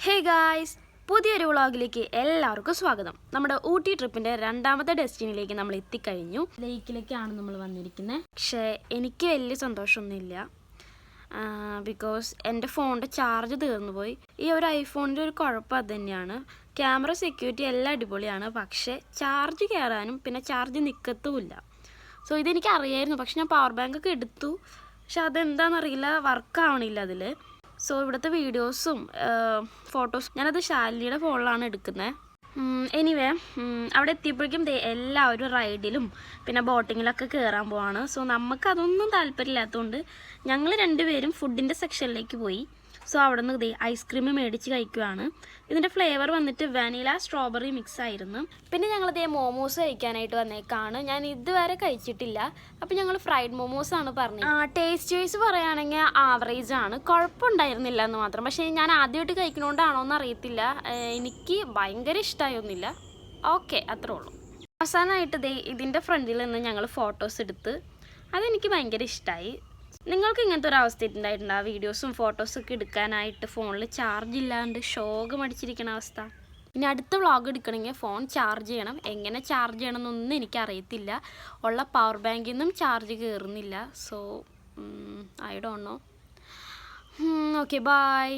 Hey guys, പുതിയൊരു വ്ളോഗിലേക്ക് എല്ലാവർക്കും സ്വാഗതം. നമ്മുടെ ഊട്ടി ട്രിപ്പിൻ്റെ രണ്ടാമത്തെ ഡെസ്റ്റിനിലേക്ക് നമ്മൾ എത്തിക്കഴിഞ്ഞു. ലേക്കിലേക്കാണ് നമ്മൾ വന്നിരിക്കുന്നത്. പക്ഷേ എനിക്ക് വലിയ സന്തോഷമൊന്നുമില്ല. ബിക്കോസ് എൻ്റെ ഫോണിൻ്റെ ചാർജ് തീർന്നു പോയി. ഈ ഒരു ഐഫോണിൻ്റെ ഒരു കുഴപ്പം അത് തന്നെയാണ്. ക്യാമറ സെക്യൂരിറ്റി എല്ലാം അടിപൊളിയാണ്, പക്ഷേ ചാർജ് കയറാനും പിന്നെ ചാർജ് നിൽക്കത്തുമില്ല. സോ ഇതെനിക്ക് അറിയായിരുന്നു, പക്ഷെ ഞാൻ പവർ ബാങ്കൊക്കെ എടുത്തു. പക്ഷെ അതെന്താണെന്നറിയില്ല, വർക്കാവണില്ല അതിൽ. സോ ഇവിടുത്തെ വീഡിയോസും ഫോട്ടോസും ഞാനത് ശാലിനിയുടെ ഫോണിലാണ് എടുക്കുന്നത്. എനിവേ, അവിടെ എത്തിയപ്പോഴേക്കും എല്ലാവരും റൈഡിലും പിന്നെ ബോട്ടിങ്ങിലൊക്കെ കയറാൻ പോവാണ്. സോ നമുക്കതൊന്നും താല്പര്യമില്ലാത്തതുകൊണ്ട് ഞങ്ങൾ രണ്ടുപേരും ഫുഡിൻ്റെ സെക്ഷനിലേക്ക് പോയി. സോ അവിടെ നിന്ന് ഐസ്ക്രീം മേടിച്ച് കഴിക്കുവാണ്. ഇതിൻ്റെ ഫ്ലേവർ വന്നിട്ട് വാനില സ്ട്രോബെറി മിക്സ് ആയിരുന്നു. പിന്നെ ഞങ്ങൾ മോമോസ് കഴിക്കാനായിട്ട് വന്നേക്കാണ്. ഞാൻ ഇതുവരെ കഴിച്ചിട്ടില്ല. അപ്പോൾ ഞങ്ങൾ ഫ്രൈഡ് മോമോസാണ് പറഞ്ഞത്. ടേസ്റ്റ് വൈസ് പറയുകയാണെങ്കിൽ ആവറേജ് ആണ്, കുഴപ്പമുണ്ടായിരുന്നില്ല എന്ന് മാത്രം. പക്ഷേ ഞാൻ ആദ്യമായിട്ട് കഴിക്കണോണ്ടാണോ എന്ന് അറിയത്തില്ല, എനിക്ക് ഭയങ്കര ഇഷ്ടമായൊന്നുമില്ല. ഓക്കെ, അത്രേ ഉള്ളൂ. അവസാനമായിട്ട് ഇതിൻ്റെ ഫ്രണ്ടിൽ നിന്ന് ഞങ്ങൾ ഫോട്ടോസ് എടുത്ത് അതെനിക്ക് ഭയങ്കര ഇഷ്ടമായി. നിങ്ങൾക്ക് ഇങ്ങനത്തെ ഒരു അവസ്ഥ ഉണ്ടായിട്ടുണ്ടോ? വീഡിയോസും ഫോട്ടോസൊക്കെ എടുക്കാനായിട്ട് ഫോണിൽ ചാർജ് ഇല്ലാണ്ട് ശോകം അടിച്ചിരിക്കണ അവസ്ഥ. ഇനി അടുത്ത വ്ളോഗ് എടുക്കണമെങ്കിൽ ഫോൺ ചാർജ് ചെയ്യണം. എങ്ങനെ ചാർജ് ചെയ്യണം എന്നൊന്നും എനിക്കറിയത്തില്ല. ഉള്ള പവർ ബാങ്കിൽ നിന്നും ചാർജ് കയറുന്നില്ല. So I don't know. Okay, by.